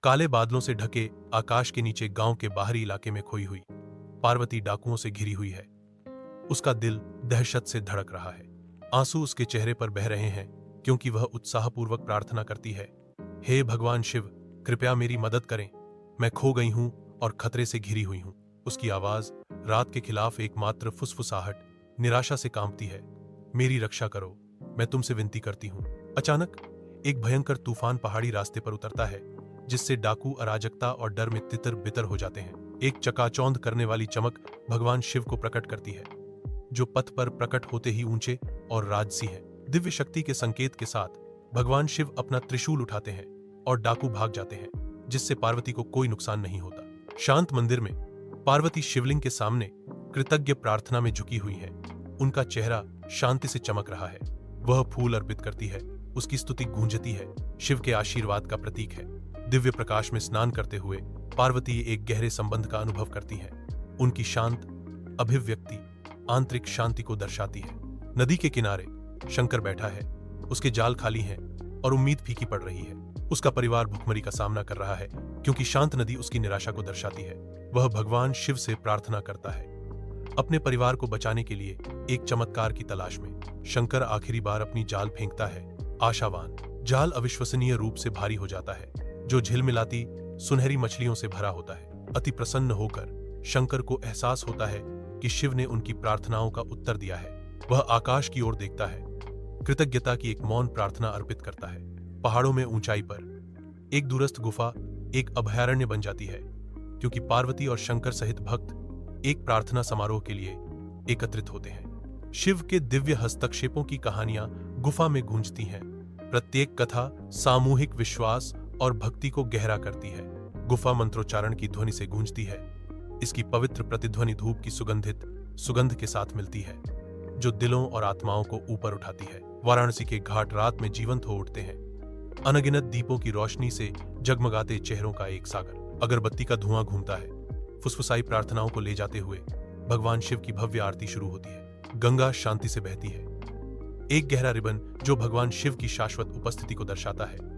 काले बादलों से ढके आकाश के नीचे गांव के बाहरी इलाके में खोई हुई पार्वती डाकुओं से घिरी हुई है। उसका दिल दहशत से धड़क रहा है। आंसू उसके चेहरे पर बह रहे हैं क्योंकि वह उत्साहपूर्वक प्रार्थना करती है, हे भगवान शिव, कृपया मेरी मदद करें। मैं खो गई हूं और खतरे से घिरी हुई हूं। उसकी आवाज रात के खिलाफ एकमात्र फुसफुसाहट निराशा से कांपती है। मेरी रक्षा करो, मैं तुमसे विनती करती हूं। अचानक एक भयंकर तूफान पहाड़ी रास्ते पर उतरता है, जिससे डाकू अराजकता और डर में तितर बितर हो जाते हैं। एक चकाचौंध करने वाली चमक भगवान शिव को प्रकट करती है, जो पथ पर प्रकट होते ही ऊंचे और राजसी है। दिव्य शक्ति के संकेत के साथ भगवान शिव अपना त्रिशूल उठाते हैं और डाकू भाग जाते हैं, जिससे पार्वती को कोई नुकसान नहीं होता। शांत मंदिर में पार्वती शिवलिंग के सामने कृतज्ञ प्रार्थना में झुकी हुई है। उनका चेहरा शांति से चमक रहा है। वह फूल अर्पित करती है, उसकी स्तुति गूंजती है, शिव के आशीर्वाद का प्रतीक है। दिव्य प्रकाश में स्नान करते हुए पार्वती एक गहरे संबंध का अनुभव करती है। उनकी शांत अभिव्यक्ति आंतरिक शांति को दर्शाती है। नदी के किनारे शंकर बैठा है, उसके जाल खाली हैं और उम्मीद फीकी पड़ रही है। उसका परिवार भुखमरी का सामना कर रहा है क्योंकि शांत नदी उसकी निराशा को दर्शाती है। वह भगवान शिव से प्रार्थना करता है, अपने परिवार को बचाने के लिए एक चमत्कार की तलाश में। शंकर आखिरी बार अपनी जाल फेंकता है, आशावान। जाल अविश्वसनीय रूप से भारी हो जाता है, जो झिलमिलाती सुनहरी मछलियों से भरा होता है। अति प्रसन्न होकर शंकर को एहसास होता है कि शिव ने उनकी प्रार्थनाओं का उत्तर दिया है। वह आकाश की ओर देखता है, कृतज्ञता की एक मौन प्रार्थना अर्पित करता है। पहाड़ों में ऊंचाई पर एक दूरस्थ गुफा एक अभयारण्य बन जाती है, क्योंकि पार्वती और शंकर सहित भक्त एक प्रार्थना समारोह के लिए एकत्रित होते हैं। शिव के दिव्य हस्तक्षेपों की कहानियां गुफा में गूंजती हैं। प्रत्येक कथा सामूहिक विश्वास और भक्ति को गहरा करती है। गुफा मंत्रोच्चारण की ध्वनि से गूंजती है। इसकी पवित्र प्रतिध्वनि धूप की सुगंध के साथ मिलती है, जो दिलों और आत्माओं को ऊपर उठाती है। वाराणसी के घाट रात में जीवंत हो उठते हैं, अनगिनत दीपों की रोशनी से जगमगाते चेहरों का एक सागर। अगरबत्ती का धुआं घूमता है। फुसफुसाई प्रार्थनाओं को ले जाते हुए भगवान शिव की भव्य आरती शुरू होती है। गंगा शांति से बहती है, एक गहरा रिबन जो भगवान शिव की शाश्वत उपस्थिति को दर्शाता है।